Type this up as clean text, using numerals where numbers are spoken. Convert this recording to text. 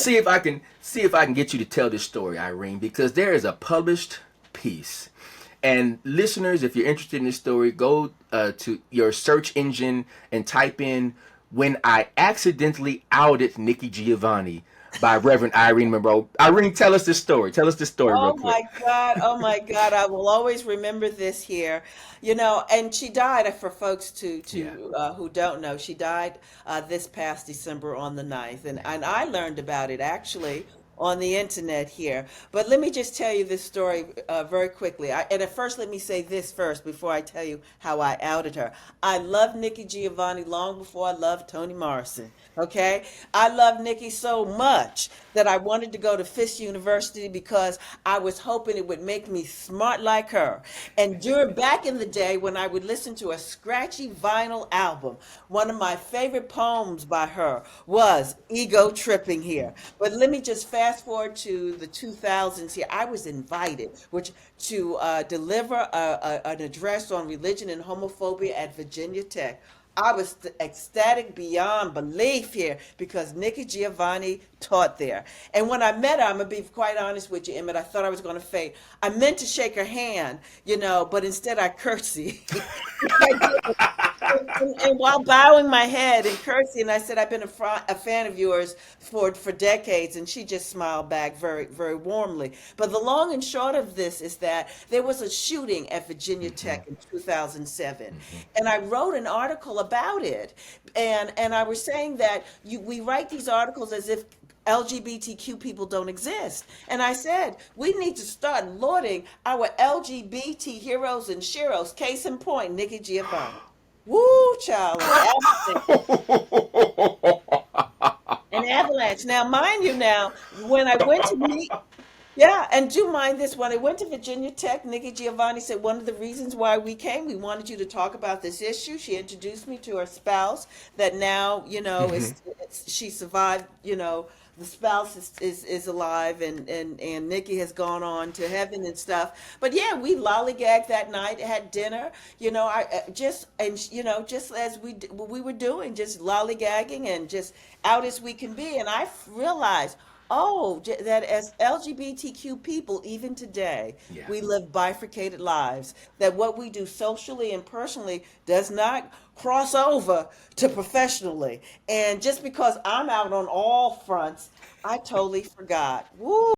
see if I can get you to tell this story, Irene, because there is a published piece. And listeners, if you're interested in this story, go to your search engine and type in "When I Accidentally Outed Nikki Giovanni" by Reverend Irene Monroe. Irene, tell us this story. Tell us this story real Oh quick. my God. Oh my God. I will always remember this here. And she died for folks to Yeah. who don't know. She died this past December on the 9th, and I learned about it actually on the internet here. But let me just tell you this story very quickly. And at first, let me say this first before I tell you how I outed her. I loved Nikki Giovanni long before I loved Toni Morrison. Okay, I love Nikki so much that I wanted to go to Fisk University because I was hoping it would make me smart like her. And during back in the day when I would listen to a scratchy vinyl album, one of my favorite poems by her was Ego Tripping here. But let me just fast forward to the 2000s here. I was invited which to deliver an address on religion and homophobia at Virginia Tech. I was ecstatic beyond belief here because Nikki Giovanni taught there. And when I met her, I'm going to be quite honest with you, Emmett, I thought I was going to faint. I meant to shake her hand, but instead I curtsied. And while bowing my head and cursing, I said, "I've been a fan of yours for decades." And she just smiled back very, very warmly. But the long and short of this is that there was a shooting at Virginia Mm-hmm. Tech in 2007. Mm-hmm. And I wrote an article about it. And I was saying that we write these articles as if LGBTQ people don't exist. And I said, we need to start lauding our LGBT heroes and sheroes. Case in point, Nikki Giovanni. Woo, child, an avalanche. Now, mind you, now when I went to meet, yeah, and do mind this. When I went to Virginia Tech, Nikki Giovanni said one of the reasons why we came, we wanted you to talk about this issue. She introduced me to her spouse that now, Mm-hmm. she survived, the spouse is alive and Nikki has gone on to heaven and stuff. But yeah, we lollygagged that night, had dinner, I just as we were doing, just lollygagging and just out as we can be. And I realized, oh, that as LGBTQ people, even today, Yeah. we live bifurcated lives. That what we do socially and personally does not cross over to professionally. And just because I'm out on all fronts, I totally forgot. Woo!